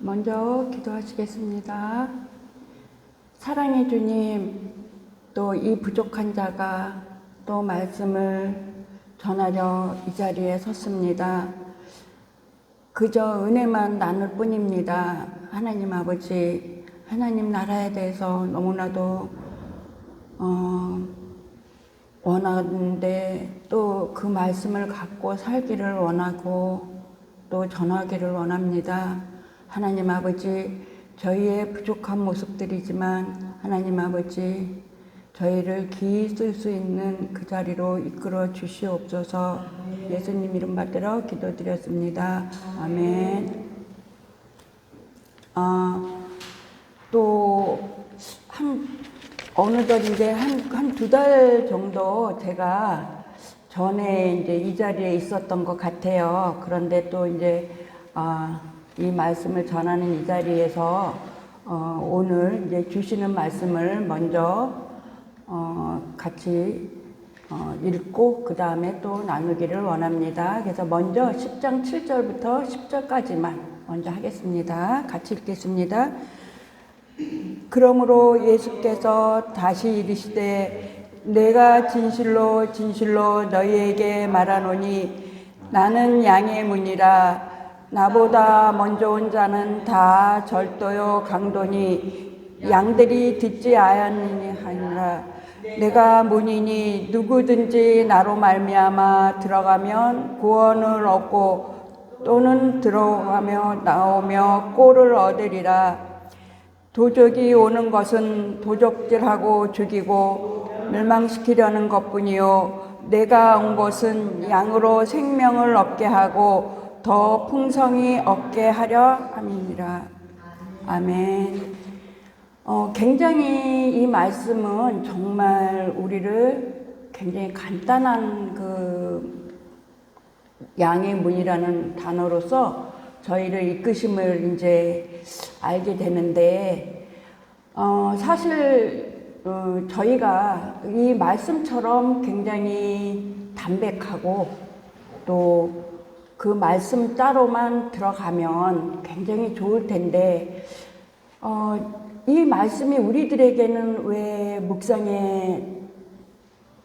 먼저 기도하시겠습니다. 사랑의 주님, 또 이 부족한 자가 또 말씀을 전하려 이 자리에 섰습니다. 그저 은혜만 나눌 뿐입니다. 하나님 아버지, 하나님 나라에 대해서 너무나도 원하는데 또 그 말씀을 갖고 살기를 원하고 또 전하기를 원합니다. 하나님 아버지, 저희의 부족한 모습들이지만 하나님 아버지, 저희를 기이 쓸 수 있는 그 자리로 이끌어 주시옵소서. 예수님 이름 받들어 기도드렸습니다. 아멘. 또 어느덧 이제 한 두 달 정도 제가 전에 이제 이 자리에 있었던 것 같아요. 그런데 또 이제 이 말씀을 전하는 이 자리에서 오늘 이제 주시는 말씀을 먼저 같이 읽고 그 다음에 또 나누기를 원합니다. 그래서 먼저 10장 7절부터 10절까지만 먼저 하겠습니다. 같이 읽겠습니다. 그러므로 예수께서 다시 이르시되 내가 진실로 진실로 너희에게 말하노니 나는 양의 문이라. 나보다 먼저 온 자는 다 절도요 강도니 양들이 듣지 아니하니라. 내가 문이니 누구든지 나로 말미암아 들어가면 구원을 얻고 또는 들어가며 나오며 꼴을 얻으리라. 도적이 오는 것은 도적질하고 죽이고 멸망시키려는 것뿐이요 내가 온 것은 양으로 생명을 얻게 하고 더 풍성히 얻게 하려 함이니라. 아멘. 굉장히 이 말씀은 정말 우리를 굉장히 간단한 그 양의 문이라는 단어로서 저희를 이끄심을 이제 알게 되는데, 사실 저희가 이 말씀처럼 굉장히 담백하고 또 그 말씀 따로만 들어가면 굉장히 좋을 텐데, 이 말씀이 우리들에게는 왜 묵상의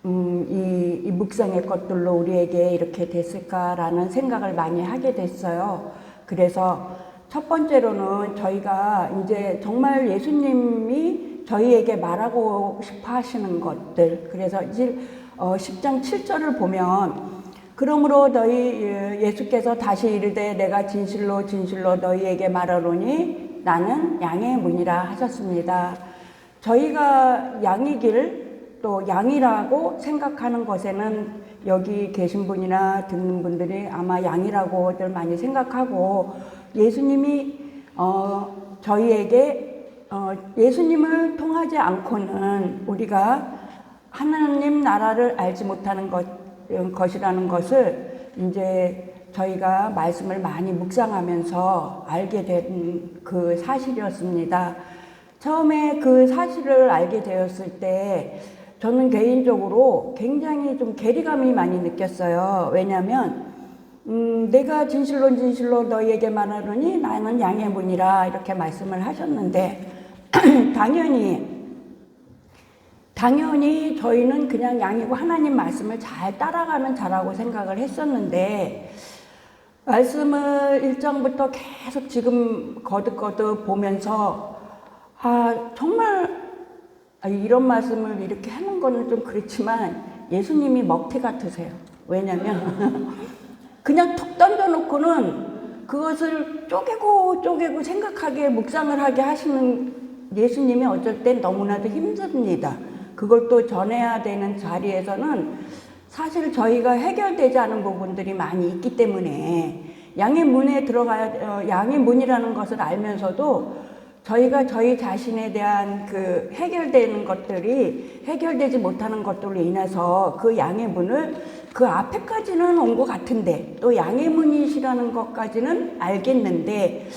이 묵상의 것들로 우리에게 이렇게 됐을까라는 생각을 많이 하게 됐어요. 그래서 첫 번째로는 저희가 이제 정말 예수님이 저희에게 말하고 싶어 하시는 것들, 그래서 이제 10장 7절을 보면 그러므로 너희 예수께서 다시 이르되 내가 진실로 진실로 너희에게 말하노니 나는 양의 문이라 하셨습니다. 저희가 양이길 또 양이라고 생각하는 것에는 여기 계신 분이나 듣는 분들이 아마 양이라고들 많이 생각하고 예수님이 저희에게 예수님을 통하지 않고는 우리가 하나님 나라를 알지 못하는 것이라는 것을 이제 저희가 말씀을 많이 묵상하면서 알게 된 그 사실이었습니다. 처음에 그 사실을 알게 되었을 때 저는 개인적으로 굉장히 좀 괴리감이 많이 느꼈어요. 왜냐하면 내가 진실로 진실로 너희에게 말하노니 나는 양의 문이라 이렇게 말씀을 하셨는데 당연히 저희는 그냥 양이고 하나님 말씀을 잘 따라가면 자라고 생각을 했었는데 말씀을 1장부터 계속 지금 거듭거듭 보면서 정말 이런 말씀을 이렇게 하는 거는 좀 그렇지만 예수님이 먹튀 같으세요. 왜냐면 그냥 툭 던져놓고는 그것을 쪼개고 생각하게 묵상을 하게 하시는 예수님이 어쩔 땐 너무나도 힘듭니다. 그걸 또 전해야 되는 자리에서는 사실 저희가 해결되지 않은 부분들이 많이 있기 때문에 양의 문에 들어가야 양의 문이라는 것을 알면서도 저희가 저희 자신에 대한 그 해결되는 것들이 해결되지 못하는 것들로 인해서 그 양의 문을 그 앞에까지는 온 것 같은데 또 양의 문이시라는 것까지는 알겠는데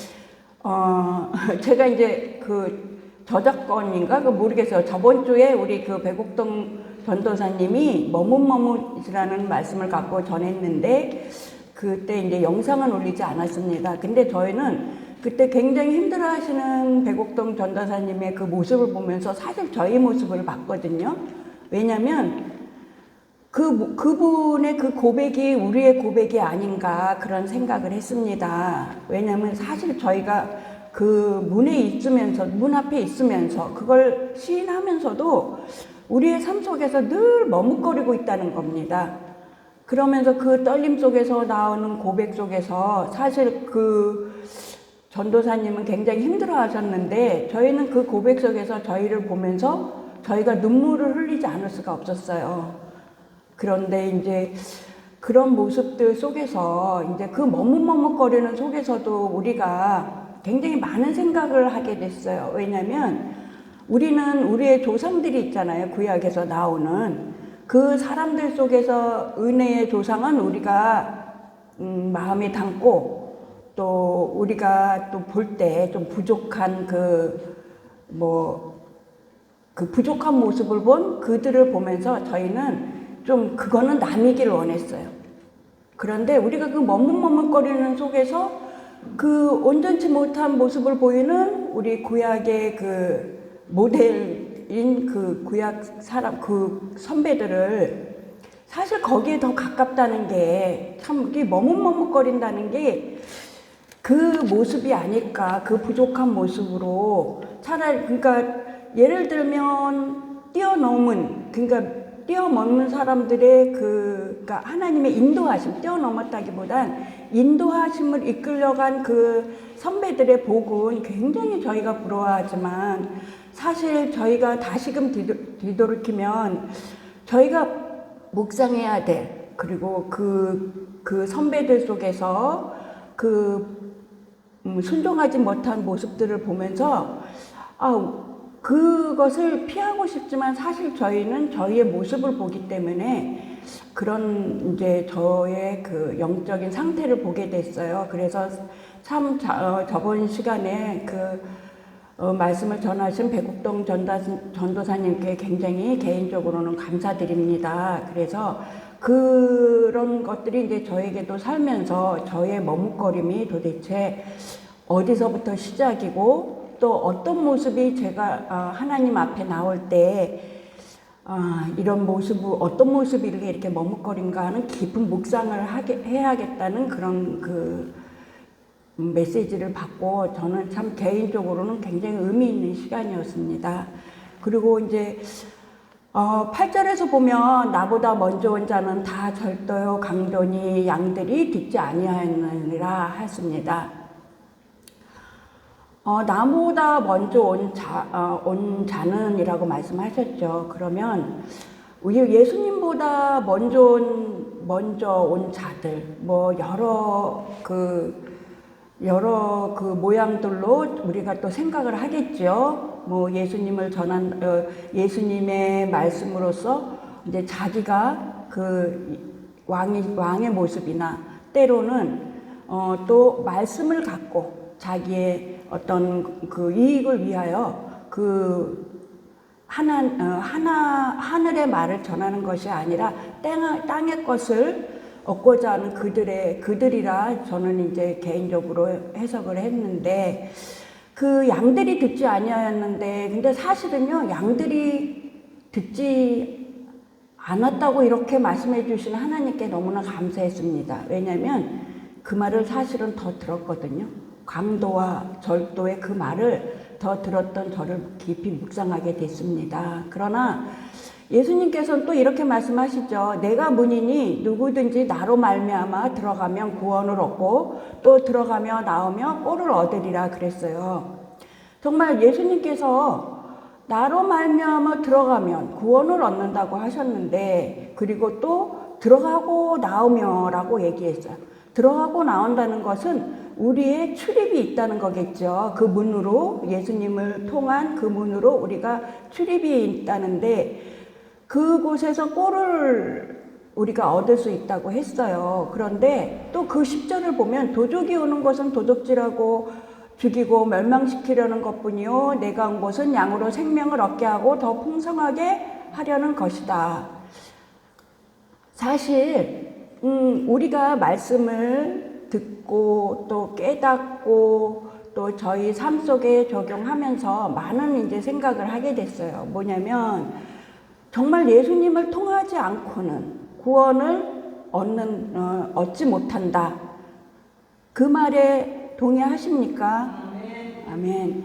제가 이제 그 저작권인가 그 모르겠어요. 저번 주에 우리 그 백옥동 전도사님이 머뭇머뭇이라는 말씀을 갖고 전했는데 그때 이제 영상은 올리지 않았습니다. 근데 저희는 그때 굉장히 힘들어하시는 백옥동 전도사님의 그 모습을 보면서 사실 저희 모습을 봤거든요. 왜냐면 그분의 그 고백이 우리의 고백이 아닌가 그런 생각을 했습니다. 왜냐면 사실 저희가 그 문에 있으면서, 문 앞에 있으면서 그걸 시인하면서도 우리의 삶 속에서 늘 머뭇거리고 있다는 겁니다. 그러면서 그 떨림 속에서 나오는 고백 속에서 사실 그 전도사님은 굉장히 힘들어 하셨는데 저희는 그 고백 속에서 저희를 보면서 저희가 눈물을 흘리지 않을 수가 없었어요. 그런데 이제 그런 모습들 속에서 이제 그 머뭇머뭇거리는 속에서도 우리가 굉장히 많은 생각을 하게 됐어요. 왜냐면 우리는 우리의 조상들이 있잖아요. 구약에서 나오는 그 사람들 속에서 은혜의 조상은 우리가 마음에 담고 또 우리가 또 볼 때 좀 부족한 그 부족한 모습을 본 그들을 보면서 저희는 좀 그거는 남이길 원했어요. 그런데 우리가 그 머뭇머뭇거리는 속에서 그 온전치 못한 모습을 보이는 우리 구약의 그 모델인 그 구약 사람, 그 선배들을 사실 거기에 더 가깝다는 게 참 이게 머뭇머뭇거린다는 게 그 모습이 아닐까, 그 부족한 모습으로 차라리, 그러니까 예를 들면 뛰어넘는 사람들의 그러니까 하나님의 인도하심, 뛰어넘었다기보단 인도하심을 이끌려간 그 선배들의 복은 굉장히 저희가 부러워하지만 사실 저희가 다시금 뒤돌이키면 저희가 묵상해야 될, 그리고 그 선배들 속에서 순종하지 못한 모습들을 보면서 그것을 피하고 싶지만 사실 저희는 저희의 모습을 보기 때문에 그런 이제 저의 그 영적인 상태를 보게 됐어요. 그래서 참 저번 시간에 말씀을 전하신 백옥동 전도사님께 굉장히 개인적으로는 감사드립니다. 그래서 그런 것들이 이제 저에게도 살면서 저의 머뭇거림이 도대체 어디서부터 시작이고 또 어떤 모습이 제가 하나님 앞에 나올 때 이런 어떤 모습이 이렇게 머뭇거린가 하는 깊은 묵상을 해야겠다는 그런 메시지를 받고 저는 참 개인적으로는 굉장히 의미 있는 시간이었습니다. 그리고 이제 8절에서 보면 나보다 먼저 온 자는 다 절도요 강도니 양들이 듣지 아니하였느니라 했습니다. 나보다 먼저 온 자는 이라고 말씀하셨죠. 그러면 예수님보다 먼저 온 자들, 여러 그 모양들로 우리가 또 생각을 하겠죠. 예수님의 말씀으로서 이제 자기가 왕의 모습이나 때로는 또 말씀을 갖고 자기의 어떤 그 이익을 위하여 하늘의 말을 전하는 것이 아니라 땅의 것을 얻고자 하는 그들이라 저는 이제 개인적으로 해석을 했는데 그 양들이 듣지 아니하였는데 근데 사실은요 양들이 듣지 않았다고 이렇게 말씀해 주시는 하나님께 너무나 감사했습니다. 왜냐하면 그 말을 사실은 더 들었거든요. 강도와 절도의 그 말을 더 들었던 저를 깊이 묵상하게 됐습니다. 그러나 예수님께서는 또 이렇게 말씀하시죠. 내가 문이니 누구든지 나로 말미암아 들어가면 구원을 얻고 또 들어가며 나오며 꼴을 얻으리라 그랬어요. 정말 예수님께서 나로 말미암아 들어가면 구원을 얻는다고 하셨는데 그리고 또 들어가고 나오며라고 얘기했어요. 들어가고 나온다는 것은 우리의 출입이 있다는 거겠죠. 그 문으로 예수님을 통한 그 문으로 우리가 출입이 있다는데 그곳에서 꼴을 우리가 얻을 수 있다고 했어요. 그런데 또 그 10절을 보면 도적이 오는 것은 도적질하고 죽이고 멸망시키려는 것뿐이요 내가 온 것은 양으로 생명을 얻게 하고 더 풍성하게 하려는 것이다. 사실 우리가 말씀을 듣고 또 깨닫고 또 저희 삶 속에 적용하면서 많은 이제 생각을 하게 됐어요. 뭐냐면 정말 예수님을 통하지 않고는 구원을 얻지 못한다. 그 말에 동의하십니까? 아멘.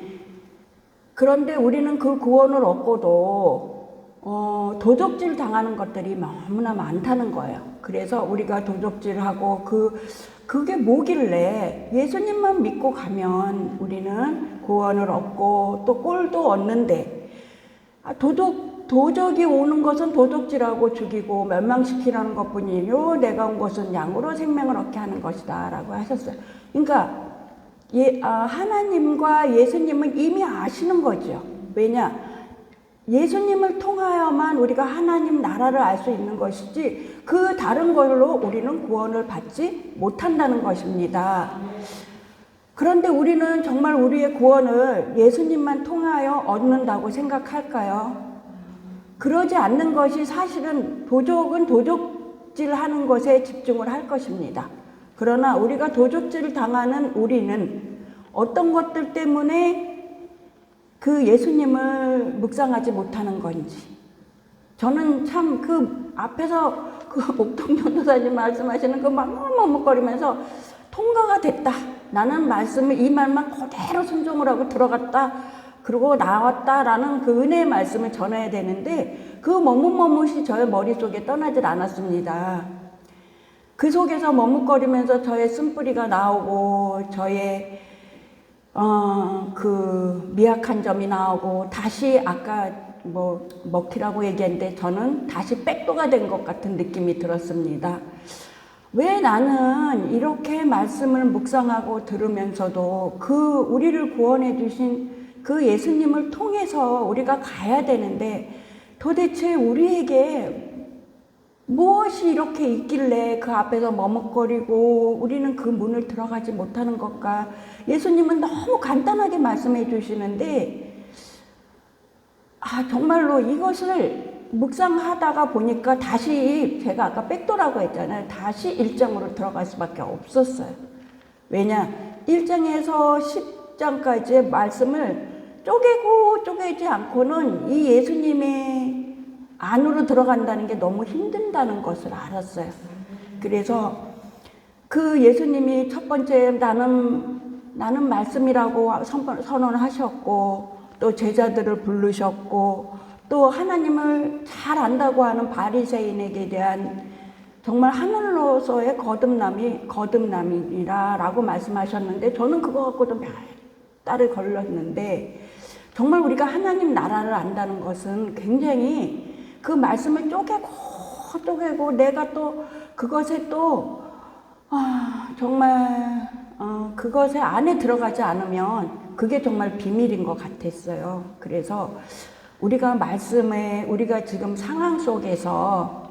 그런데 우리는 그 구원을 얻고도 도적질 당하는 것들이 너무나 많다는 거예요. 그래서 우리가 도적질하고 그게 뭐길래 예수님만 믿고 가면 우리는 구원을 얻고 또 꼴도 얻는데 도적이 오는 것은 도적질하고 죽이고 멸망시키라는 것뿐이요 내가 온 것은 양으로 생명을 얻게 하는 것이다 라고 하셨어요. 그러니까 하나님과 예수님은 이미 아시는 거죠. 왜냐? 예수님을 통하여만 우리가 하나님 나라를 알 수 있는 것이지 그 다른 걸로 우리는 구원을 받지 못한다는 것입니다. 그런데 우리는 정말 우리의 구원을 예수님만 통하여 얻는다고 생각할까요? 그러지 않는 것이 사실은 도적은 도적질하는 것에 집중을 할 것입니다. 그러나 우리가 도적질 당하는 우리는 어떤 것들 때문에 그 예수님을 묵상하지 못하는 건지. 저는 참 그 앞에서 그 옥동 전도사님 말씀하시는 그 막 머뭇거리면서 통과가 됐다. 나는 말씀을 이 말만 그대로 순종을 하고 들어갔다. 그리고 나왔다라는 그 은혜의 말씀을 전해야 되는데 그 머뭇머뭇이 저의 머릿속에 떠나질 않았습니다. 그 속에서 머뭇거리면서 저의 쓴뿌리가 나오고 저의 그 미약한 점이 나오고 다시 아까 뭐 먹튀라고 얘기했는데 저는 다시 백도가 된 것 같은 느낌이 들었습니다. 왜 나는 이렇게 말씀을 묵상하고 들으면서도 그 우리를 구원해 주신 그 예수님을 통해서 우리가 가야 되는데 도대체 우리에게 무엇이 이렇게 있길래 그 앞에서 머뭇거리고 우리는 그 문을 들어가지 못하는 것까? 예수님은 너무 간단하게 말씀해 주시는데 정말로 이것을 묵상하다가 보니까 다시 제가 아까 백도라고 했잖아요. 다시 1장으로 들어갈 수밖에 없었어요. 왜냐? 1장에서 10장까지의 말씀을 쪼개지 않고는 이 예수님의 안으로 들어간다는 게 너무 힘든다는 것을 알았어요. 그래서 그 예수님이 첫 번째 나는 말씀이라고 선언을 하셨고 또 제자들을 부르셨고 또 하나님을 잘 안다고 하는 바리새인에게 대한 정말 하늘로서의 거듭남이라고 말씀하셨는데 저는 그거 갖고도 몇 달을 걸렸는데 정말 우리가 하나님 나라를 안다는 것은 굉장히 그 말씀을 쪼개고 내가 또 그것에 또 정말 그것에 안에 들어가지 않으면 그게 정말 비밀인 것 같았어요. 그래서 우리가 우리가 지금 상황 속에서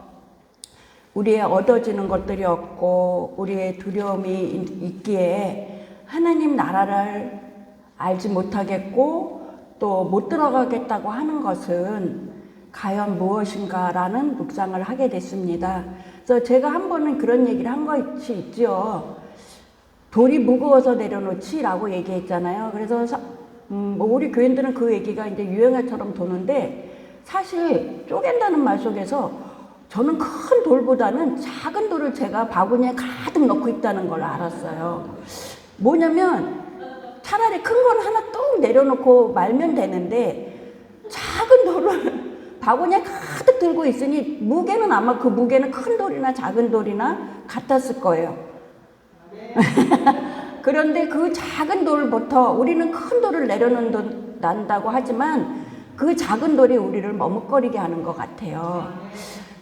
우리의 얻어지는 것들이 없고 우리의 두려움이 있기에 하나님 나라를 알지 못하겠고 또 못 들어가겠다고 하는 것은 과연 무엇인가라는 묵상을 하게 됐습니다. 그래서 제가 한 번은 그런 얘기를 한 것이 있죠. 돌이 무거워서 내려놓지라고 얘기했잖아요. 그래서 우리 교인들은 그 얘기가 이제 유행어처럼 도는데 사실 쪼갠다는 말 속에서 저는 큰 돌보다는 작은 돌을 제가 바구니에 가득 넣고 있다는 걸 알았어요. 뭐냐면 차라리 큰 건 하나 뚝 내려놓고 말면 되는데 작은 돌을 바구니에 가득 들고 있으니 무게는 아마 그 무게는 큰 돌이나 작은 돌이나 같았을 거예요. 그런데 그 작은 돌부터 우리는 큰 돌을 내려놓는다고 하지만 그 작은 돌이 우리를 머뭇거리게 하는 것 같아요.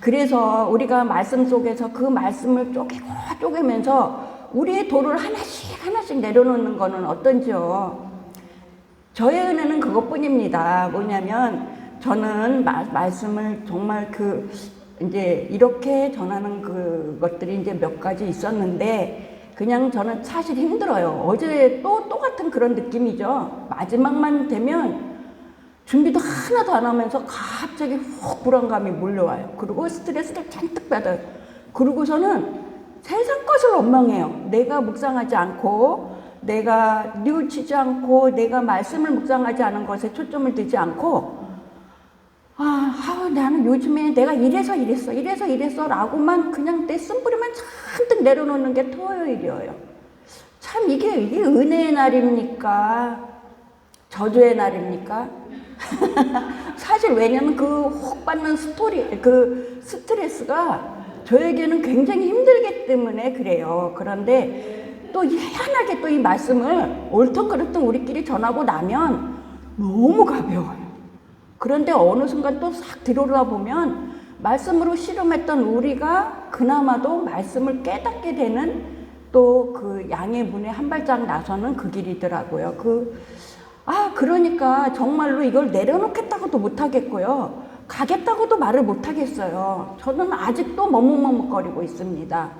그래서 우리가 말씀 속에서 그 말씀을 쪼개면서 우리의 돌을 하나씩 내려놓는 거는 어떤지요? 저의 은혜는 그것뿐입니다. 뭐냐면 저는 말씀을 정말 이제 이렇게 전하는 그것들이 이제 몇 가지 있었는데 그냥 저는 사실 힘들어요. 어제 또 똑같은 그런 느낌이죠. 마지막만 되면 준비도 하나도 안 하면서 갑자기 훅 불안감이 몰려와요. 그리고 스트레스를 잔뜩 받아요. 그러고서는 세상 것을 원망해요. 내가 묵상하지 않고 내가 뉘우치지 않고 내가 말씀을 묵상하지 않은 것에 초점을 두지 않고 나는 요즘에 내가 이래서 라고만 그냥 내 쓴부리만 잔뜩 내려놓는 게 토요일이에요. 참 이게 은혜의 날입니까? 저주의 날입니까? 사실 왜냐면 그 혹 받는 스트레스가 저에게는 굉장히 힘들기 때문에 그래요. 그런데 또 희한하게 또 이 말씀을 옳던그렇던 우리끼리 전하고 나면 너무 가벼워요. 그런데 어느 순간 또 싹 들어오다 보면 말씀으로 씨름했던 우리가 그나마도 말씀을 깨닫게 되는 또 그 양의 문에 한 발짝 나서는 그 길이더라고요. 그러니까 정말로 이걸 내려놓겠다고도 못하겠고요. 가겠다고도 말을 못하겠어요. 저는 아직도 머뭇머뭇거리고 있습니다.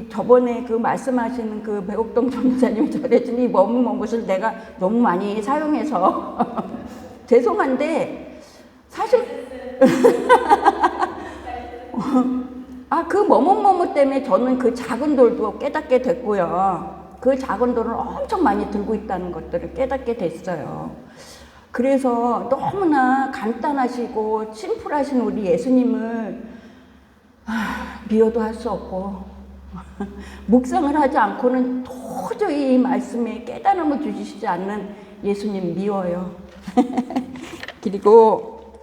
저번에 그 말씀하시는 그 배옥동 전도사님이 전해준 이 머뭇머뭇을 내가 너무 많이 사용해서 죄송한데 사실 그 머뭇머뭇 때문에 저는 그 작은 돌도 깨닫게 됐고요. 그 작은 돌을 엄청 많이 들고 있다는 것들을 깨닫게 됐어요. 그래서 너무나 간단하시고 심플하신 우리 예수님을 미워도 할 수 없고 묵상을 하지 않고는 도저히 이 말씀에 깨달음을 주시지 않는 예수님 미워요. 그리고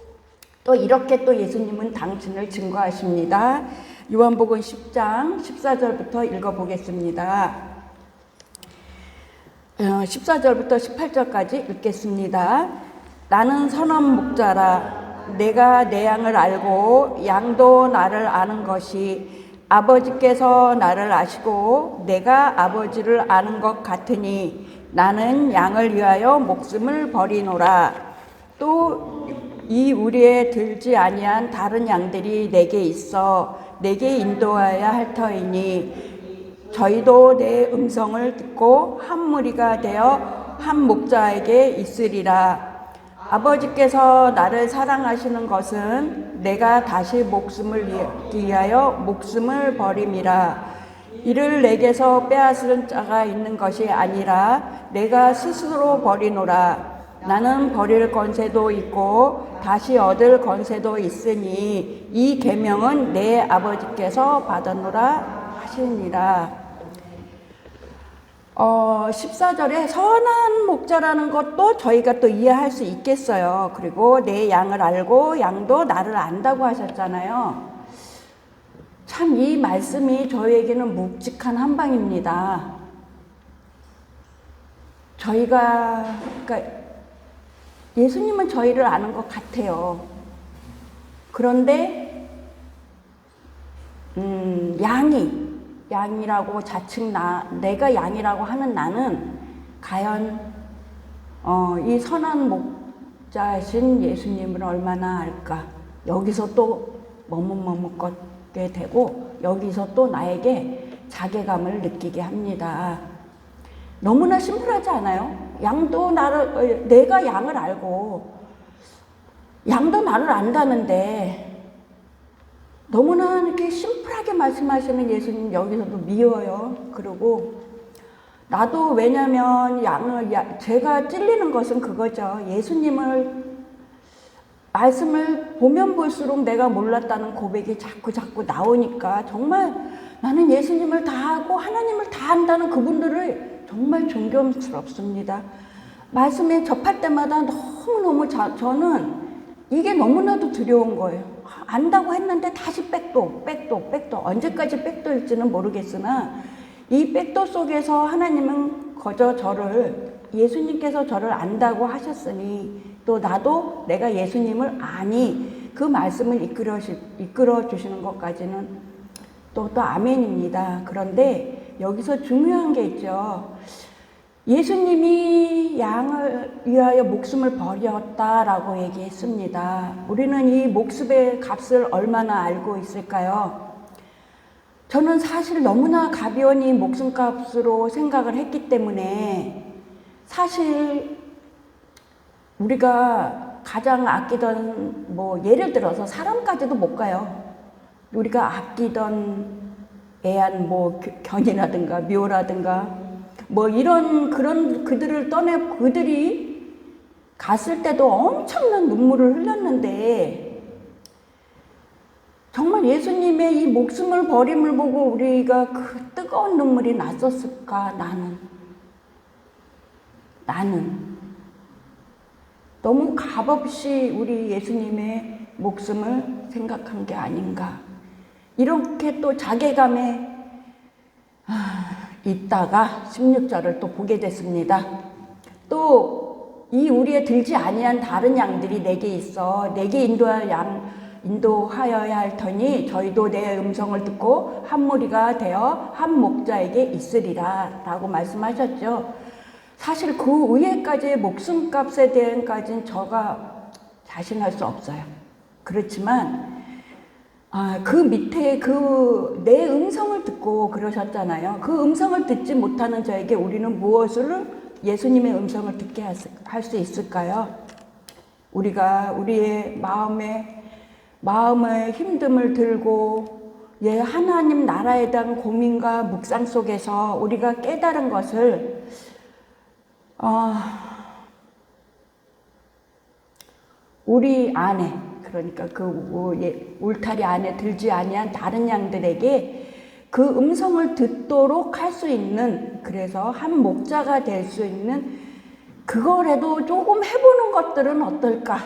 또 이렇게 또 예수님은 당신을 증거하십니다. 요한복음 10장 14절부터 읽어보겠습니다. 14절부터 18절까지 읽겠습니다. 나는 선한 목자라. 내가 내 양을 알고 양도 나를 아는 것이 아버지께서 나를 아시고 내가 아버지를 아는 것 같으니 나는 양을 위하여 목숨을 버리노라. 또 이 우리에 들지 아니한 다른 양들이 내게 있어 내게 인도하여야 할 터이니 저희도 내 음성을 듣고 한 무리가 되어 한 목자에게 있으리라. 아버지께서 나를 사랑하시는 것은 내가 다시 목숨을 위하여 목숨을 버림이라. 이를 내게서 빼앗을 자가 있는 것이 아니라 내가 스스로 버리노라. 나는 버릴 권세도 있고 다시 얻을 권세도 있으니 이 계명은 내 아버지께서 받았노라 하시니라. 14절에 선한 목자라는 것도 저희가 또 이해할 수 있겠어요. 그리고 내 양을 알고 양도 나를 안다고 하셨잖아요. 참 이 말씀이 저희에게는 묵직한 한방입니다. 그러니까 예수님은 저희를 아는 것 같아요. 그런데 양이라고 자칭 내가 양이라고 하는 나는 과연 이 선한 목자신 예수님을 얼마나 알까? 여기서 또 머뭇머뭇거리게 되고 여기서 또 나에게 자괴감을 느끼게 합니다. 너무나 심플하지 않아요? 내가 양을 알고 양도 나를 안다는데 너무나 이렇게 심플하게 말씀하시는 예수님 여기서도 미워요. 그리고 나도 왜냐면 제가 찔리는 것은 그거죠. 예수님을 말씀을 보면 볼수록 내가 몰랐다는 고백이 자꾸 나오니까 정말 나는 예수님을 다 하고 하나님을 다 안다는 그분들을 정말 존경스럽습니다. 말씀에 접할 때마다 너무너무 저는 이게 너무나도 두려운 거예요. 안다고 했는데 다시 백도 언제까지 백도일지는 모르겠으나 이 백도 속에서 하나님은 예수님께서 저를 안다고 하셨으니 또 나도 내가 예수님을 아니 그 말씀을 이끌어 주시는 것까지는 또 아멘입니다. 그런데 여기서 중요한 게 있죠. 예수님이 양을 위하여 목숨을 버렸다라고 얘기했습니다. 우리는 이 목숨의 값을 얼마나 알고 있을까요? 저는 사실 너무나 가벼운 이 목숨값으로 생각을 했기 때문에 사실 우리가 가장 아끼던 예를 들어서 사람까지도 못 가요. 우리가 아끼던 견이라든가 묘라든가 뭐 이런 그런 그들을 떠내 그들이 갔을 때도 엄청난 눈물을 흘렸는데 정말 예수님의 이 목숨을 버림을 보고 우리가 그 뜨거운 눈물이 났었을까? 나는 너무 값없이 우리 예수님의 목숨을 생각한 게 아닌가. 이렇게 또 자괴감에 있다가 16절을 또 보게 됐습니다. 또 이 우리에 들지 아니한 다른 양들이 내게 있어 내게 인도하여야 할 터니 저희도 내 음성을 듣고 한 무리가 되어 한 목자에게 있으리라 라고 말씀하셨죠. 사실 그 위에까지의 목숨값에 대한까지는 저가 자신할 수 없어요. 그렇지만 그 밑에 그 내 음성을 듣고 그러셨잖아요. 그 음성을 듣지 못하는 저에게 우리는 무엇을 예수님의 음성을 듣게 할 수 있을까요? 우리가 우리의 마음의 힘듦을 들고 하나님 나라에 대한 고민과 묵상 속에서 우리가 깨달은 것을 우리 안에, 그러니까 그 울타리 안에 들지 아니한 다른 양들에게 그 음성을 듣도록 할 수 있는, 그래서 한 목자가 될 수 있는 그거라도 조금 해보는 것들은 어떨까?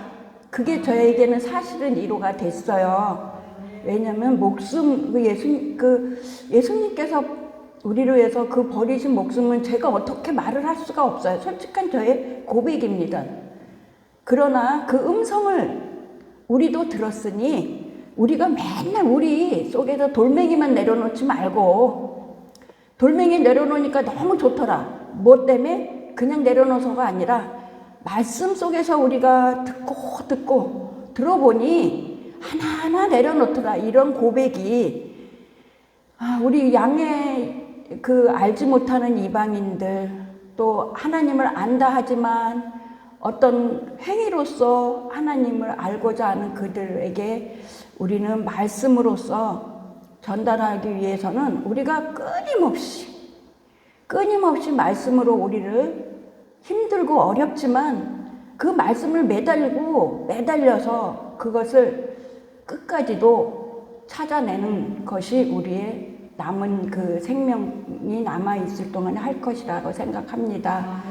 그게 저에게는 사실은 위로가 됐어요. 왜냐하면 예수님께서 우리를 위해서 그 버리신 목숨은 제가 어떻게 말을 할 수가 없어요. 솔직한 저의 고백입니다. 그러나 그 음성을 우리도 들었으니 우리가 맨날 우리 속에서 돌멩이만 내려놓지 말고, 돌멩이 내려놓으니까 너무 좋더라. 뭐 때문에? 그냥 내려놓어서가 아니라 말씀 속에서 우리가 듣고 들어보니 하나하나 내려놓더라. 이런 고백이 우리 양의 알지 못하는 이방인들, 또 하나님을 안다 하지만 어떤 행위로서 하나님을 알고자 하는 그들에게 우리는 말씀으로서 전달하기 위해서는 우리가 끊임없이 말씀으로 우리를 힘들고 어렵지만 그 말씀을 매달려서 그것을 끝까지도 찾아내는 것이 우리의 남은 그 생명이 남아있을 동안에 할 것이라고 생각합니다.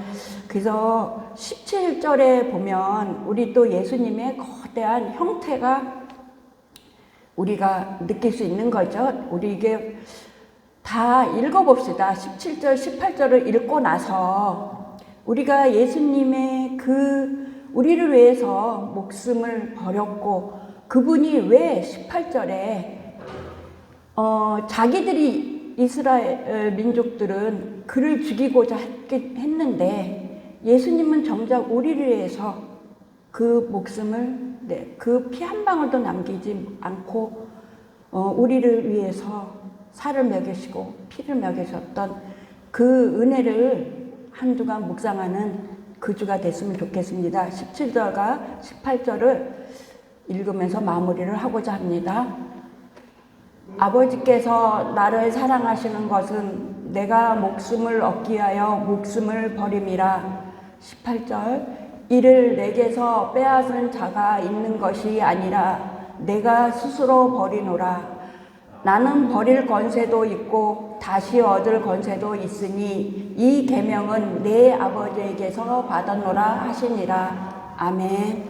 그래서 17절에 보면 우리 또 예수님의 거대한 형태가 우리가 느낄 수 있는 거죠. 우리 이게 다 읽어봅시다. 17절, 18절을 읽고 나서 우리가 예수님의 우리를 위해서 목숨을 버렸고 그분이 왜 18절에 자기들이 이스라엘 민족들은 그를 죽이고자 했는데 예수님은 정작 우리를 위해서 그 목숨을 그 피 한 방울도 남기지 않고 우리를 위해서 살을 먹이시고 피를 먹이셨던 그 은혜를 한주간 묵상하는 그 주가 됐으면 좋겠습니다. 17절과 18절을 읽으면서 마무리를 하고자 합니다. 아버지께서 나를 사랑하시는 것은 내가 목숨을 얻기 위하여 목숨을 버림이라. 18절 이를 내게서 빼앗은 자가 있는 것이 아니라 내가 스스로 버리노라. 나는 버릴 권세도 있고 다시 얻을 권세도 있으니 이 계명은 내 아버지에게서 받았노라 하시니라. 아멘.